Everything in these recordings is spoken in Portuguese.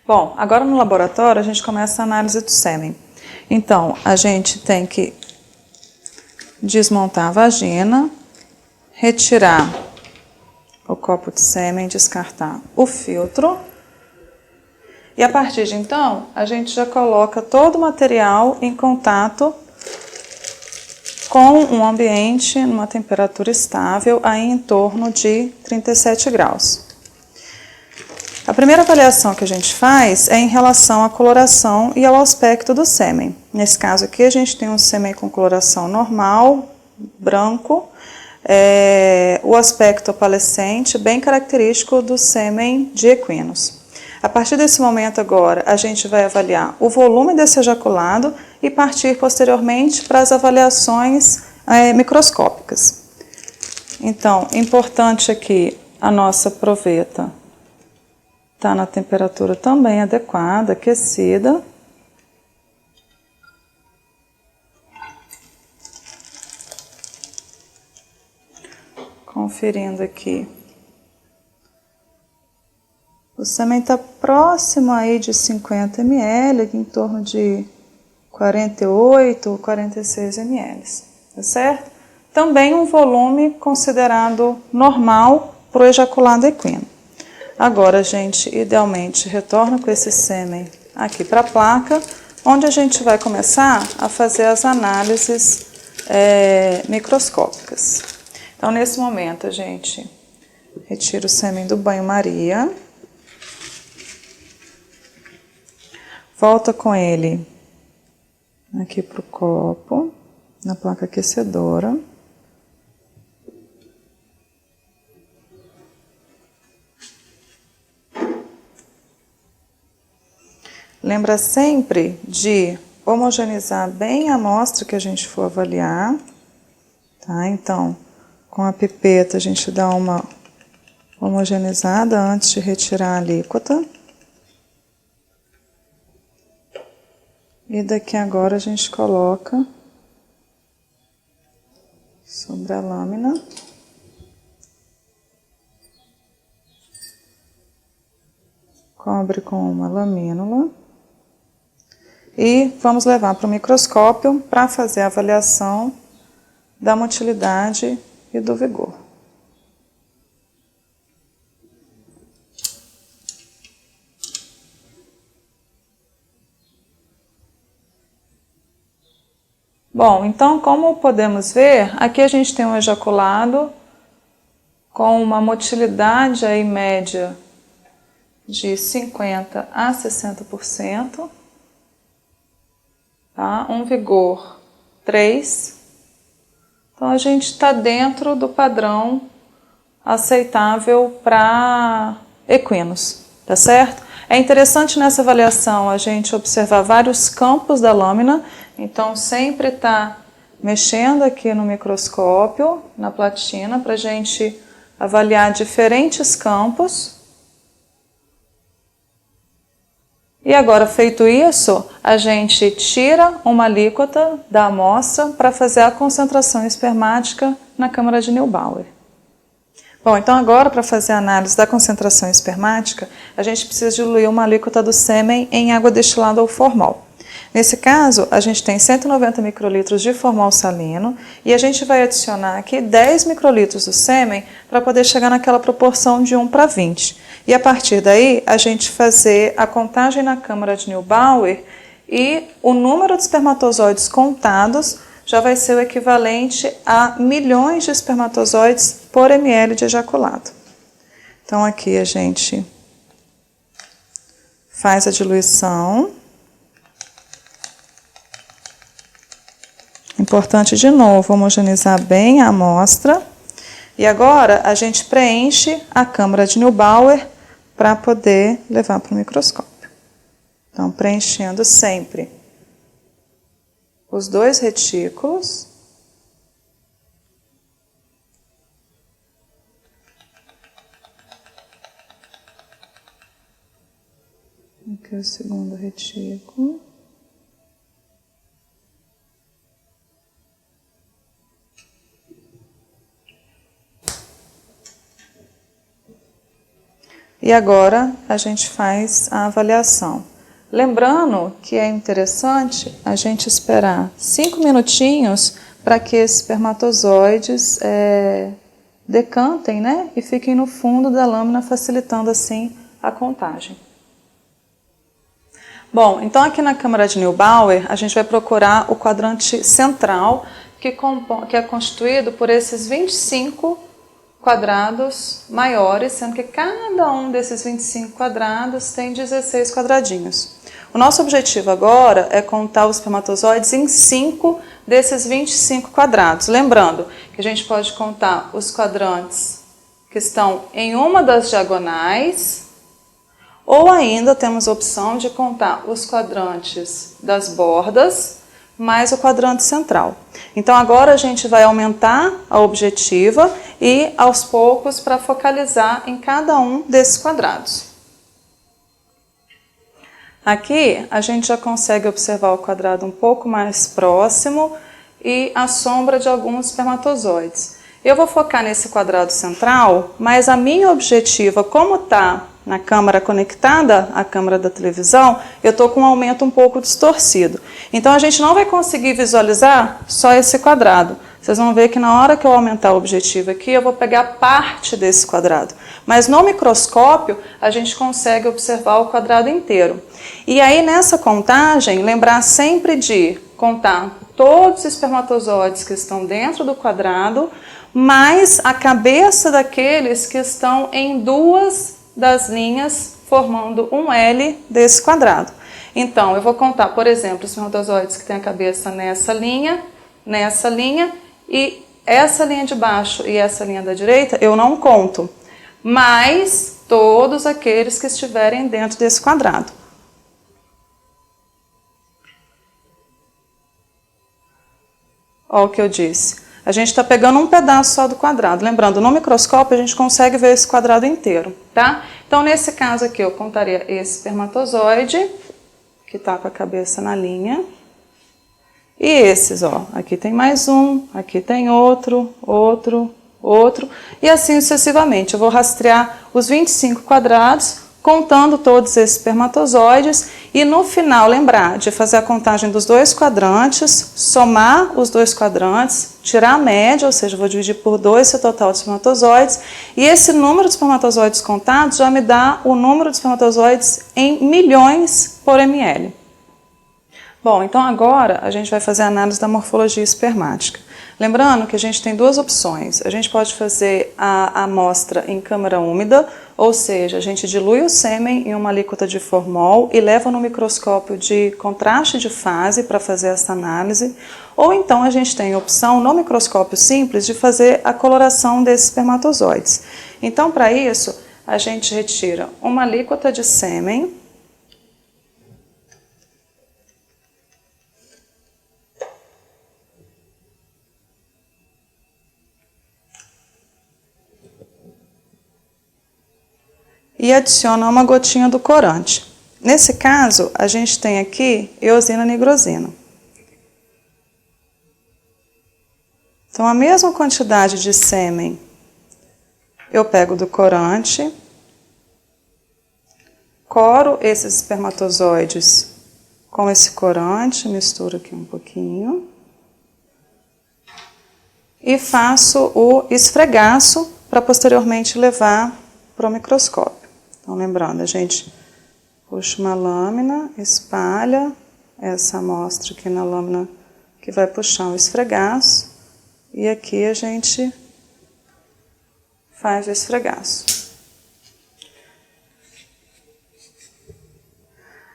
Bom, agora no laboratório a gente começa a análise do sêmen. Então, a gente tem que desmontar a vagina, retirar o copo de sêmen, descartar o filtro. E a partir de então, a gente já coloca todo o material em contato com um ambiente numa temperatura estável, aí em torno de 37 graus. A primeira avaliação que a gente faz é em relação à coloração e ao aspecto do sêmen. Nesse caso aqui, a gente tem um sêmen com coloração normal, branco, o aspecto opalescente, bem característico do sêmen de equinos. A partir desse momento agora, a gente vai avaliar o volume desse ejaculado e partir posteriormente para as avaliações microscópicas. Então, importante aqui, a nossa proveta está na temperatura também adequada, aquecida. Conferindo aqui. O sêmen está próximo aí de 50 ml, em torno de 48 ou 46 ml, tá certo? Também um volume considerado normal para o ejaculado equino. Agora a gente, idealmente, retorna com esse sêmen aqui para a placa, onde a gente vai começar a fazer as análises microscópicas. Então, nesse momento, a gente retira o sêmen do banho-maria, volta com ele aqui para o copo, na placa aquecedora. Lembra sempre de homogeneizar bem a amostra que a gente for avaliar, tá? Então, com a pipeta a gente dá uma homogeneizada antes de retirar a alíquota. E daqui agora a gente coloca sobre a lâmina. Cobre com uma lamínula. E vamos levar para o microscópio para fazer a avaliação da motilidade e do vigor. Bom, então, como podemos ver, aqui a gente tem um ejaculado com uma motilidade aí média de 50% a 60%, tá? Um vigor 3. Então, a gente está dentro do padrão aceitável para equinos, tá certo? É interessante nessa avaliação a gente observar vários campos da lâmina, então sempre está mexendo aqui no microscópio, na platina, para a gente avaliar diferentes campos. E agora, feito isso, a gente tira uma alíquota da amostra para fazer a concentração espermática na câmara de Neubauer. Bom, então agora para fazer a análise da concentração espermática, a gente precisa diluir uma alíquota do sêmen em água destilada ou formol. Nesse caso, a gente tem 190 microlitros de formol salino e a gente vai adicionar aqui 10 microlitros do sêmen para poder chegar naquela proporção de 1 para 20. E a partir daí, a gente fazer a contagem na câmara de Neubauer e o número de espermatozoides contados já vai ser o equivalente a milhões de espermatozoides por ml de ejaculado. Então, aqui a gente faz a diluição. Importante, de novo, homogeneizar bem a amostra. E agora, a gente preenche a câmara de Neubauer para poder levar para o microscópio. Então, preenchendo sempre os 2 retículos. Aqui é o segundo retículo. E E agora a gente faz a avaliação. Lembrando que é interessante a gente esperar 5 minutinhos para que esses espermatozoides decantem, né? E fiquem no fundo da lâmina, facilitando assim a contagem. Bom, então aqui na câmara de Neubauer, a gente vai procurar o quadrante central, que é constituído por esses 25 quadrados maiores, sendo que cada um desses 25 quadrados tem 16 quadradinhos. O nosso objetivo agora é contar os espermatozoides em 5 desses 25 quadrados. Lembrando que a gente pode contar os quadrantes que estão em uma das diagonais, ou ainda temos a opção de contar os quadrantes das bordas mais o quadrante central. Então agora a gente vai aumentar a objetiva e aos poucos para focalizar em cada um desses quadrados. Aqui a gente já consegue observar o quadrado um pouco mais próximo e a sombra de alguns espermatozoides. Eu vou focar nesse quadrado central, mas a minha objetiva, como está na câmara conectada à câmara da televisão, eu estou com um aumento um pouco distorcido. Então a gente não vai conseguir visualizar só esse quadrado. Vocês vão ver que na hora que eu aumentar o objetivo aqui, eu vou pegar parte desse quadrado. Mas no microscópio, a gente consegue observar o quadrado inteiro. E aí nessa contagem, lembrar sempre de contar todos os espermatozoides que estão dentro do quadrado, mais a cabeça daqueles que estão em duas das linhas, formando um L desse quadrado. Então, eu vou contar, por exemplo, os espermatozoides que têm a cabeça nessa linha, e essa linha de baixo e essa linha da direita eu não conto, mas todos aqueles que estiverem dentro desse quadrado. Olha o que eu disse. A gente está pegando um pedaço só do quadrado. Lembrando, no microscópio a gente consegue ver esse quadrado inteiro, tá? Então, nesse caso aqui, eu contaria esse espermatozoide, que está com a cabeça na linha. E esses, ó, aqui tem mais um, aqui tem outro, e assim sucessivamente. Eu vou rastrear os 25 quadrados, contando todos esses espermatozoides, e no final lembrar de fazer a contagem dos dois quadrantes, somar os dois quadrantes, tirar a média, ou seja, vou dividir por 2 esse total de espermatozoides, e esse número de espermatozoides contados já me dá o número de espermatozoides em milhões por ml. Bom, então agora a gente vai fazer a análise da morfologia espermática. Lembrando que a gente tem duas opções. A gente pode fazer a amostra em câmara úmida, ou seja, a gente dilui o sêmen em uma alíquota de formol e leva no microscópio de contraste de fase para fazer essa análise. Ou então a gente tem a opção no microscópio simples de fazer a coloração desses espermatozoides. Então, para isso, a gente retira uma alíquota de sêmen, e adiciona uma gotinha do corante. Nesse caso, a gente tem aqui eosina nigrosina. Então, a mesma quantidade de sêmen eu pego do corante, coro esses espermatozoides com esse corante, misturo aqui um pouquinho, e faço o esfregaço para posteriormente levar para o microscópio. Então, lembrando, a gente puxa uma lâmina, espalha essa amostra aqui na lâmina que vai puxar o esfregaço, e aqui a gente faz o esfregaço.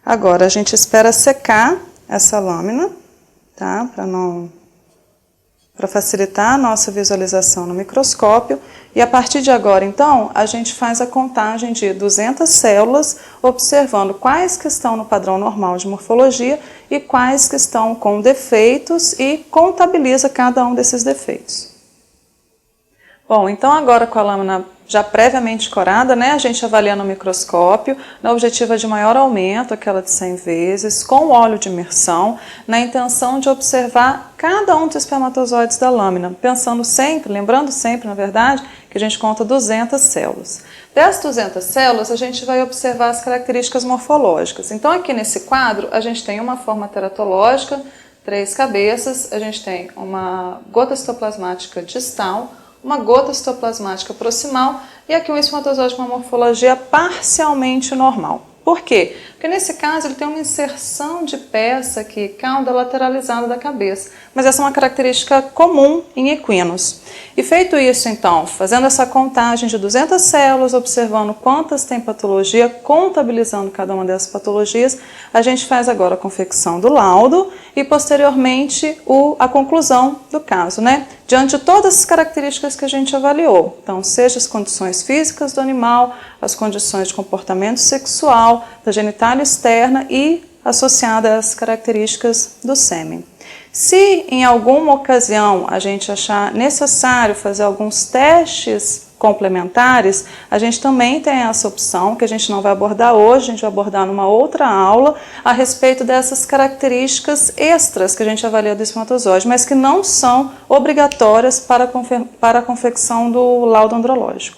Agora, a gente espera secar essa lâmina, tá? Para facilitar a nossa visualização no microscópio. E a partir de agora, então, a gente faz a contagem de 200 células, observando quais que estão no padrão normal de morfologia e quais que estão com defeitos e contabiliza cada um desses defeitos. Bom, então agora com a lâmina já previamente corada, né, a gente avalia no microscópio, na objetiva de maior aumento, aquela de 100 vezes, com óleo de imersão, na intenção de observar cada um dos espermatozoides da lâmina, pensando sempre, lembrando sempre, na verdade, que que a gente conta 200 células. Dessas 200 células, a gente vai observar as características morfológicas. Então, aqui nesse quadro, a gente tem uma forma teratológica, 3 cabeças, a gente tem uma gota citoplasmática distal, uma gota citoplasmática proximal e aqui um espermatozoide com uma morfologia parcialmente normal. Por quê? Porque nesse caso ele tem uma inserção de peça aqui, cauda lateralizada da cabeça. Mas essa é uma característica comum em equinos. E feito isso então, fazendo essa contagem de 200 células, observando quantas tem patologia, contabilizando cada uma dessas patologias, a gente faz agora a confecção do laudo e posteriormente a conclusão do caso, né? Diante de todas as características que a gente avaliou. Então, seja as condições físicas do animal, as condições de comportamento sexual, da genitália externa e associada às características do sêmen. Se em alguma ocasião a gente achar necessário fazer alguns testes complementares, a gente também tem essa opção, que a gente não vai abordar hoje, a gente vai abordar numa outra aula, a respeito dessas características extras que a gente avalia do espermatozoide, mas que não são obrigatórias para a confecção do laudo andrológico.